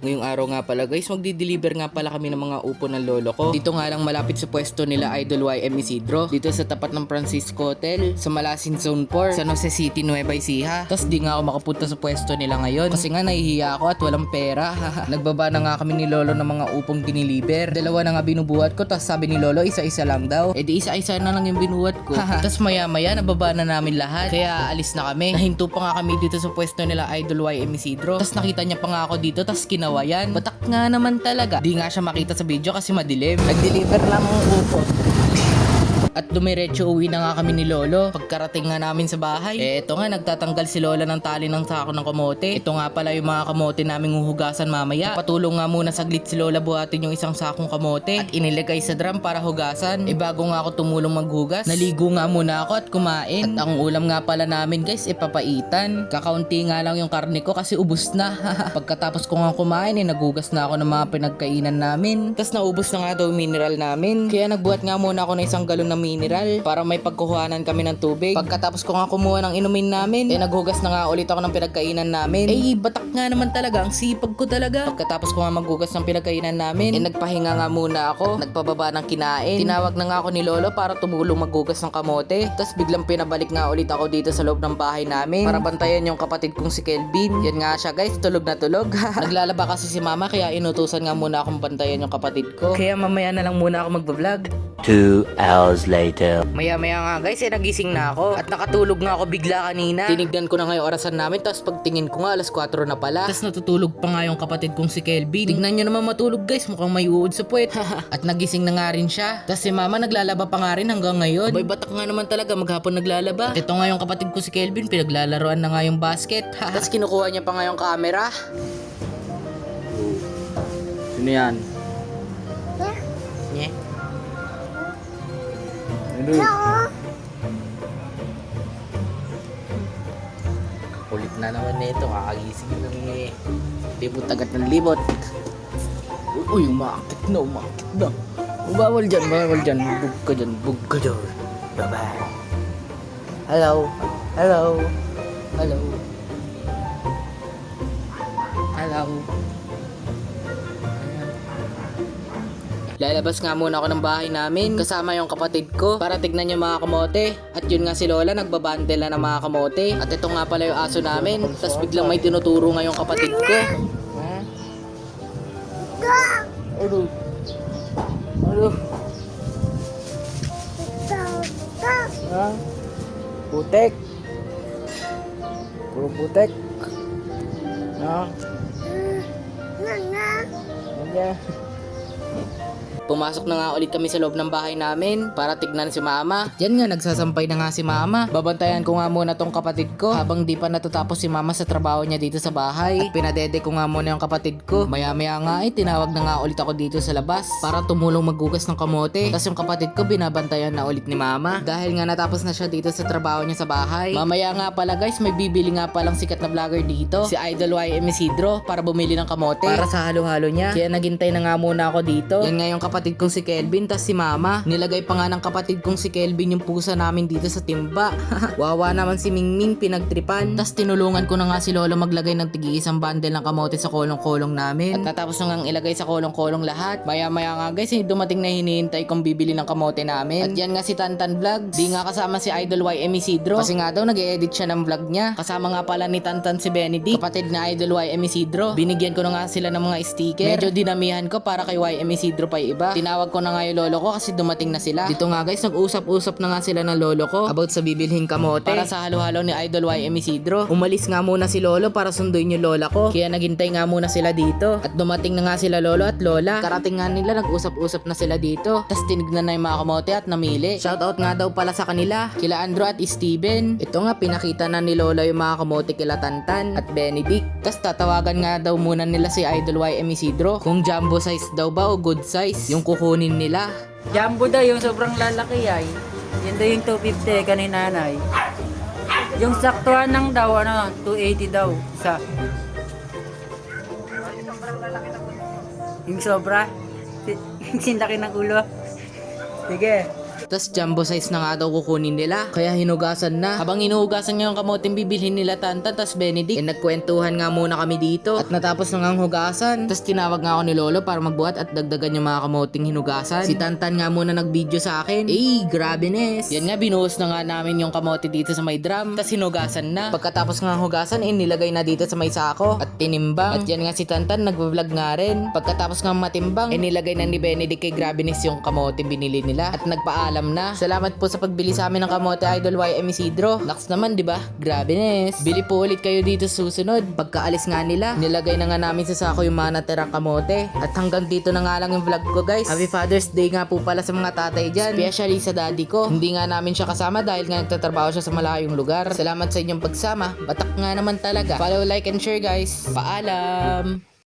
Ngayong araw nga pala guys, magdi-deliver nga pala kami ng mga upo ng lolo ko. Dito nga lang malapit sa pwesto nila Idol YM Isidro. Dito sa tapat ng Francisco Hotel, sa Malasin Zone 4, San Jose City, Nueva Ecija. Tapos di nga ako makapunta sa pwesto nila ngayon kasi nga nahihiya ako at walang pera. Nagbaba na nga kami ni lolo ng mga upong diniliver. Dalawa na nga binubuhat ko, tapos sabi ni lolo isa-isa lang daw. Eh di isa-isa na lang yung binuhat ko. Tapos maya-maya nababa na namin lahat. Kaya alis na kami. Nahinto pa nga kami dito sa pwesto nila Idol YM Isidro. Tapos nakita niya pa nga ako dito, tapos kinawayan. Batak nga naman talaga. Di nga siya makita sa video kasi madilim. Nag-deliver lang ang upo. At dumiretso uwi na nga kami ni lolo. Pagkarating nga namin sa bahay, eto nga nagtatanggal si lola ng tali ng sako ng kamote. Ito nga pala yung mga kamote naming huhugasan mamaya. Patulong nga muna saglit si lola buhatin yung isang sakong kamote at inilagay sa drum para hugasan. Bago nga ako tumulong maghugas, naligo nga muna ako at kumain. At ang ulam nga pala namin guys, papaitan. Kakaunti nga lang yung karne ko kasi ubos na. Pagkatapos ko nga kumain, naghugas na ako ng mga pinagkainan namin. Tapos naubos na nga daw yung mineral namin. Kaya nagbuhat nga muna ako ng isang galon ng mineral para may pagkuhanan kami ng tubig. Pagkatapos ko nga kumuha ng inumin namin, naghugas na nga ulit ako ng pinagkainan namin. Batak nga naman talaga, ang sipag ko talaga. Pagkatapos ko nga maghugas ng pinagkainan namin, nagpahinga nga muna ako, nagpababa ng kinain. Tinawag na nga ako ni lolo para tumulong maghugas ng kamote. Tapos biglang pinabalik nga ulit ako dito sa loob ng bahay namin para bantayan yung kapatid kong si Kelvin. Yan nga siya guys, tulog na tulog. Naglalaba kasi si mama kaya inutusan nga muna akong bantayan yung kapatid ko. Kaya mamaya na lang muna ako magbablog. 2 hours later. Maya-maya nga guys, nagising na ako at nakatulog nga ako bigla kanina. Tinignan ko na nga yung orasan namin, tapos pagtingin ko nga alas 4 na pala. Tapos natutulog pa nga yung kapatid kong si Kelvin. Tignan nyo naman matulog guys, mukhang may uod sa puwet. At nagising na nga rin siya. Tapos si mama naglalaba pa nga rin hanggang ngayon. Bay batak nga naman talaga, maghapon naglalaba. At ito nga yung kapatid ko si Kelvin, pinaglalaroan na nga yung basket. Tapos kinukuha niya pa nga yung camera. Sino yan? Yeah. Kulit na naman nito, kakagising ng libot agad ng libot. Uy, umakit na. Bawal dyan. Bug ka dyan. Bye-bye. Hello. Lalabas nga muna ako ng bahay namin kasama yung kapatid ko para tignan yung mga kamote. At yun nga si lola nagbabandel na ng mga kamote. At ito nga pala yung aso namin. Tapos biglang may tinuturo nga yung kapatid ko. Ano? Putek. Puro putek. Pumasok na nga ulit kami sa loob ng bahay namin para tignan si mama. At yan nga, nagsasampay na nga si mama. Babantayan ko nga muna tong kapatid ko habang di pa natatapos si mama sa trabaho niya dito sa bahay. At pinadede ko nga muna yung kapatid ko. Maya-maya nga tinawag na nga ulit ako dito sa labas para tumulong maghugas ng kamote. Tapos yung kapatid ko binabantayan na ulit ni mama dahil nga natapos na siya dito sa trabaho niya sa bahay. Mamaya nga pala guys, may bibili nga palang sikat na vlogger dito, si Idol YM Isidro, para bumili ng kamote para sa halo-halo niya. Kaya naghintay na nga muna ako dito. Yan nga yung kapatid kong si Kelvin, tas si mama. Nilagay pa nga ng kapatid kong si Kelvin yung pusa namin dito sa timba. Wawa naman si Mingming, pinagtripan. Tas tinulungan ko na nga si lolo maglagay ng tigi-isang bundle ng kamote sa kolong-kolong namin. At natapos na nga ilagay sa kolong-kolong lahat. Maya-maya nga guys, dumating na hinihintay kong bibili ng kamote namin. At yan nga si Tantan Vlog. Di nga kasama si Idol YM Isidro kasi nga daw nag-e-edit siya ng vlog niya. Kasama nga pala ni Tantan si Benedict, kapatid na Idol YM Isidro. Binigyan ko na nga sila ng mga sticker. Medyo dinamihan ko para kay YM Isidro pa yung iba. Tinawag ko na nga yung lolo ko kasi dumating na sila. Dito nga guys, nag-usap-usap na nga sila ng lolo ko about sa bibilhin kamote para sa halo-halo ni Idol YM Isidro. Umalis nga muna si lolo para sunduin yung lola ko. Kaya naghintay nga muna sila dito. At dumating na nga sila lolo at lola. Karating nga nila, nag-usap-usap na sila dito. Tas tinignan na yung mga kamote at namili. Shoutout nga daw pala sa kanila, kila Andrew at Steven. Ito nga, pinakita na ni lola yung mga kamote kila Tantan at Benedict. Tas tatawagan nga daw muna nila si Idol YM Isidro kung jumbo size daw ba o good size yung kukunin nila. Jumbo daw, yung sobrang lalaki ay. Yun daw yung 250 kanina nanay. Yung saktuhan ng daw, 280 daw. Isa. Yung sobra? Yung sinlaki ng ulo. Sige. Tas jumbo size na nga daw kukunin nila. Kaya hinugasan na. Habang hinugasan niya yung kamoting bibilhin nila Tantan tas Benedict, nagkwentuhan nga muna kami dito. At natapos na nga ang hugasan. Tas tinawag nga ako ni Lolo para magbuhat at dagdagan yung mga kamoting hinugasan. Si Tantan nga muna nag-video sa akin. Grabe Nes. Yan nga, binuhos na nga namin yung kamote dito sa may drum. Tas hinugasan na. Pagkatapos nga hugasan, nilagay na dito sa may sako. At tinimbang. At yan nga si Tantan, nagvo-vlog nga rin. Pagkatapos nga matimbang, nilagay na ni Benedict kay Grabenes yung kamote binili nila. At nagpaalam na. Salamat po sa pagbili sa amin ng kamote, Idol YM Isidro. Laks naman, di ba? Grabenes. Bili po ulit kayo dito susunod. Pagkaalis nga nila, nilagay na nga namin sa sako yung mga natirang kamote. At hanggang dito na nga lang yung vlog ko, guys. Happy Father's Day nga po pala sa mga tatay dyan. Especially sa daddy ko. Hindi nga namin siya kasama dahil nga nagtatrabaho siya sa malayong lugar. Salamat sa inyong pagsama. Batak nga naman talaga. Follow, like, and share, guys. Paalam!